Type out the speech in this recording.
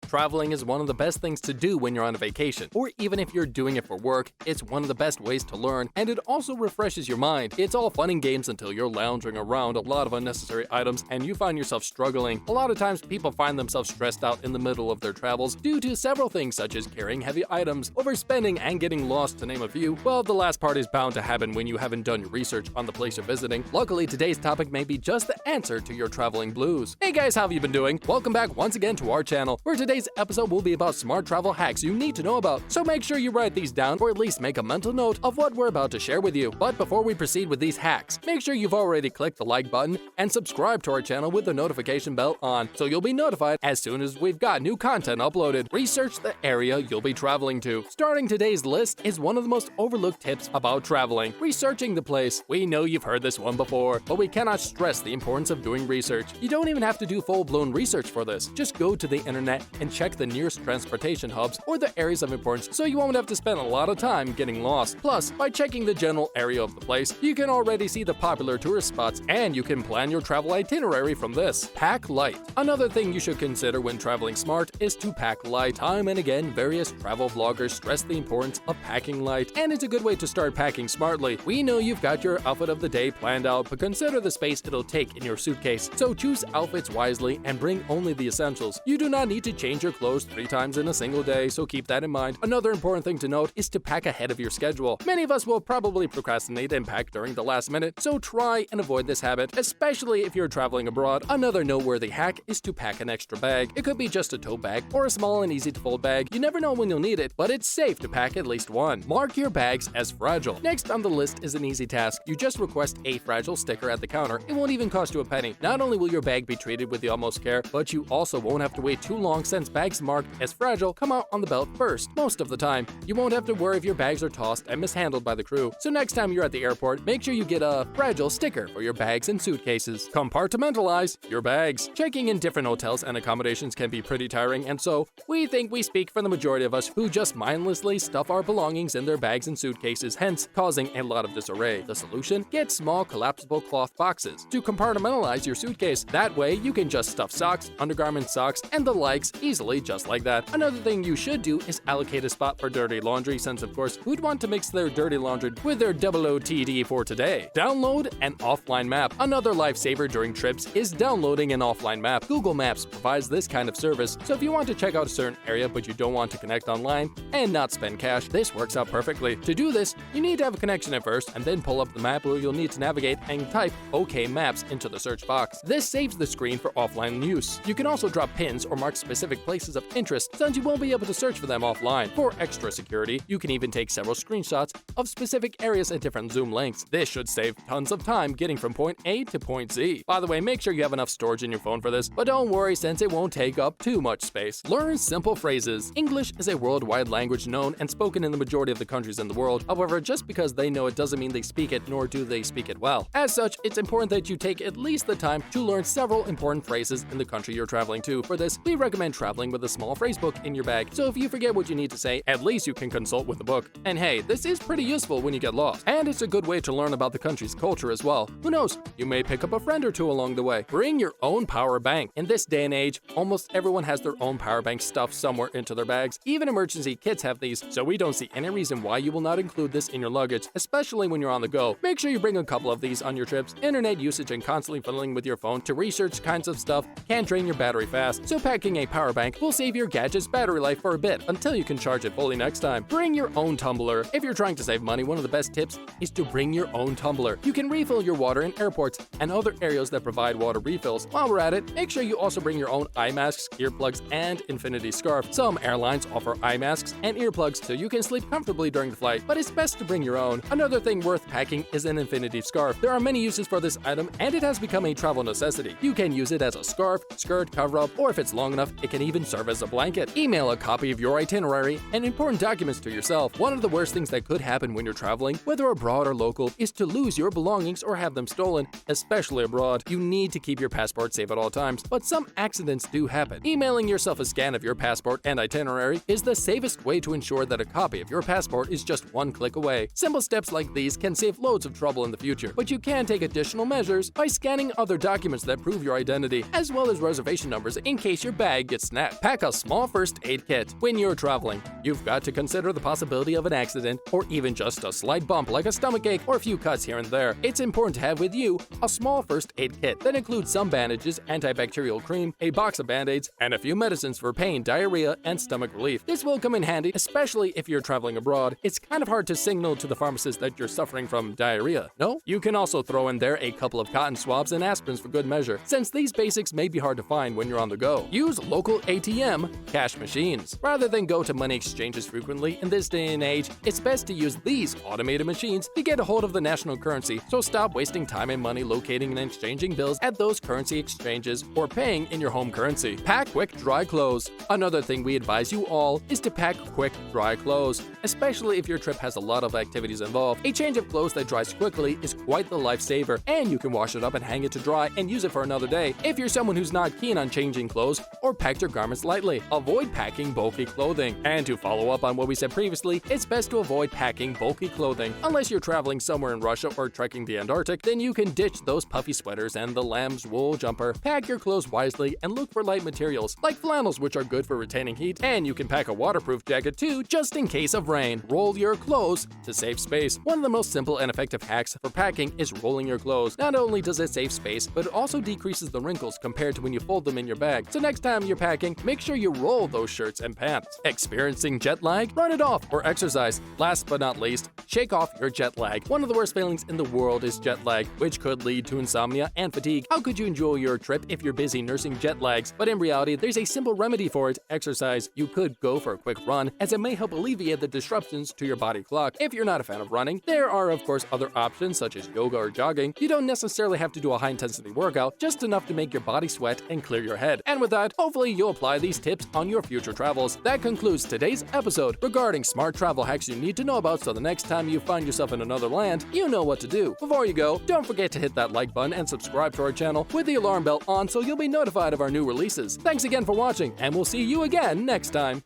Traveling is one of the best things to do when you're on a vacation, or even if you're doing it for work, it's one of the best ways to learn, and it also refreshes your mind. It's all fun and games until you're lounging around a lot of unnecessary items and you find yourself struggling. A lot of times people find themselves stressed out in the middle of their travels due to several things such as carrying heavy items, overspending, and getting lost, to name a few. Well, the last part is bound to happen when you haven't done your research on the place you're visiting. Luckily, today's topic may be just the answer to your traveling blues. Hey guys, how have you been doing? Welcome back once again to our channel, where today's episode will be about smart travel hacks you need to know about. So make sure you write these down, or at least make a mental note of what we're about to share with you. But before we proceed with these hacks, make sure you've already clicked the like button and subscribe to our channel with the notification bell on, so you'll be notified as soon as we've got new content uploaded. Research the area you'll be traveling to. Starting today's list is one of the most overlooked tips about traveling: researching the place. We know you've heard this one before, but we cannot stress the importance of doing research. You don't even have to do full-blown research for this. Just go to the internet and check the nearest transportation hubs or the areas of importance, so you won't have to spend a lot of time getting lost. Plus, by checking the general area of the place, you can already see the popular tourist spots, and you can plan your travel itinerary from this. Pack light. Another thing you should consider when traveling smart is to pack light. Time and again, various travel vloggers stress the importance of packing light, and it's a good way to start packing smartly. We know you've got your outfit of the day planned out, but consider the space it'll take in your suitcase. So choose outfits wisely and bring only the essentials. You do not need to change your clothes 3 times in a single day, so keep that in mind. Another important thing to note is to pack ahead of your schedule. Many of us will probably procrastinate and pack during the last minute, so try and avoid this habit, especially if you're traveling abroad. Another noteworthy hack is to pack an extra bag. It could be just a tote bag or a small and easy to fold bag. You never know when you'll need it, but it's safe to pack at least one. Mark your bags as fragile. Next on the list is an easy task. You just request a fragile sticker at the counter. It won't even cost you a penny. Not only will your bag be treated with the utmost care, but you also won't have to wait too long, since bags marked as fragile come out on the belt first. Most of the time, you won't have to worry if your bags are tossed and mishandled by the crew. So next time you're at the airport, make sure you get a fragile sticker for your bags and suitcases. Compartmentalize your bags. Checking in different hotels and accommodations can be pretty tiring, and so we think we speak for the majority of us who just mindlessly stuff our belongings in their bags and suitcases, hence causing a lot of disarray. The solution? Get small collapsible cloth boxes to compartmentalize your suitcase. That way you can just stuff socks, undergarment socks, and the likes easily, just like that. Another thing you should do is allocate a spot for dirty laundry, since of course who'd want to mix their dirty laundry with their OOTD for today? Download an offline map. Another lifesaver during trips is downloading an offline map. Google Maps provides this kind of service, so if you want to check out a certain area but you don't want to connect online and not spend cash, this works out perfectly. To do this, you need to have a connection at first, and then pull up the map where you'll need to navigate and type OK Maps into the search box. This saves the screen for offline use. You can also drop pins or mark specific places of interest, since you won't be able to search for them offline. For extra security, you can even take several screenshots of specific areas at different zoom lengths. This should save tons of time getting from point A to point Z. By the way, make sure you have enough storage in your phone for this, but don't worry, since it won't take up too much space. Learn simple phrases. English is a worldwide language known and spoken in the majority of the countries in the world. However, just because they know it doesn't mean they speak it, nor do they speak it well. As such, it's important that you take at least the time to learn several important phrases in the country you're traveling to. For this, we recommend traveling with a small phrase book in your bag, so if you forget what you need to say, at least you can consult with the book. And hey, this is pretty useful when you get lost, and it's a good way to learn about the country's culture as well. Who knows, you may pick up a friend or two along the way. Bring your own power bank. In this day and age, almost everyone has their own power bank stuffed somewhere into their bags. Even emergency kits have these, so we don't see any reason why you will not include this in your luggage, especially when you're on the go. Make sure you bring a couple of these on your trips. Internet usage and constantly fiddling with your phone to research kinds of stuff can drain your battery fast, so packing a power bank will save your gadget's battery life for a bit until you can charge it fully next time. Bring your own tumbler. If you're trying to save money, one of the best tips is to bring your own tumbler. You can refill your water in airports and other areas that provide water refills. While we're at it, make sure you also bring your own eye masks, earplugs, and infinity scarf. Some airlines offer eye masks and earplugs so you can sleep comfortably during the flight, but it's best to bring your own. Another thing worth packing is an infinity scarf. There are many uses for this item, and it has become a travel necessity. You can use it as a scarf, skirt, cover-up, or if it's long enough, it can even serve as a blanket. Email a copy of your itinerary and important documents to yourself. One of the worst things that could happen when you're traveling, whether abroad or local, is to lose your belongings or have them stolen. Especially abroad, you need to keep your passport safe at all times, but some accidents do happen. Emailing yourself a scan of your passport and itinerary is the safest way to ensure that a copy of your passport is just one click away. Simple steps like these can save loads of trouble in the future, but you can take additional measures by scanning other documents that prove your identity, as well as reservation numbers in case your bag gets snack. Pack a small first aid kit. When you're traveling, you've got to consider the possibility of an accident or even just a slight bump like a stomachache or a few cuts here and there. It's important to have with you a small first aid kit that includes some bandages, antibacterial cream, a box of band-aids, and a few medicines for pain, diarrhea, and stomach relief. This will come in handy, especially if you're traveling abroad. It's kind of hard to signal to the pharmacist that you're suffering from diarrhea. No? You can also throw in there a couple of cotton swabs and aspirins for good measure, since these basics may be hard to find when you're on the go. Use local ATM cash machines. Rather than go to money exchanges frequently, in this day and age, it's best to use these automated machines to get a hold of the national currency, so stop wasting time and money locating and exchanging bills at those currency exchanges or paying in your home currency. Pack quick dry clothes. Another thing we advise you all is to pack quick dry clothes, especially if your trip has a lot of activities involved. A change of clothes that dries quickly is quite the lifesaver, and you can wash it up and hang it to dry and use it for another day. If you're someone who's not keen on changing clothes or packed your garments lightly, avoid packing bulky clothing. And to follow up on what we said previously, it's best to avoid packing bulky clothing. Unless you're traveling somewhere in Russia or trekking the Antarctic, then you can ditch those puffy sweaters and the lamb's wool jumper. Pack your clothes wisely and look for light materials like flannels, which are good for retaining heat, and you can pack a waterproof jacket too, just in case of rain. Roll your clothes to save space. One of the most simple and effective hacks for packing is rolling your clothes. Not only does it save space, but it also decreases the wrinkles compared to when you fold them in your bag. So next time you're packing, make sure you roll those shirts and pants. Experiencing jet lag? Run it off or exercise. Last but not least, shake off your jet lag. One of the worst feelings in the world is jet lag, which could lead to insomnia and fatigue. How could you enjoy your trip if you're busy nursing jet lags? But in reality, there's a simple remedy for it: exercise. You could go for a quick run, as it may help alleviate the disruptions to your body clock. If you're not a fan of running, there are of course other options such as yoga or jogging. You don't necessarily have to do a high-intensity workout, just enough to make your body sweat and clear your head. And with that, hopefully you'll apply these tips on your future travels. That concludes today's episode regarding smart travel hacks you need to know about, so the next time you find yourself in another land, you know what to do. Before you go, don't forget to hit that like button and subscribe to our channel with the alarm bell on so you'll be notified of our new releases. Thanks again for watching, and we'll see you again next time.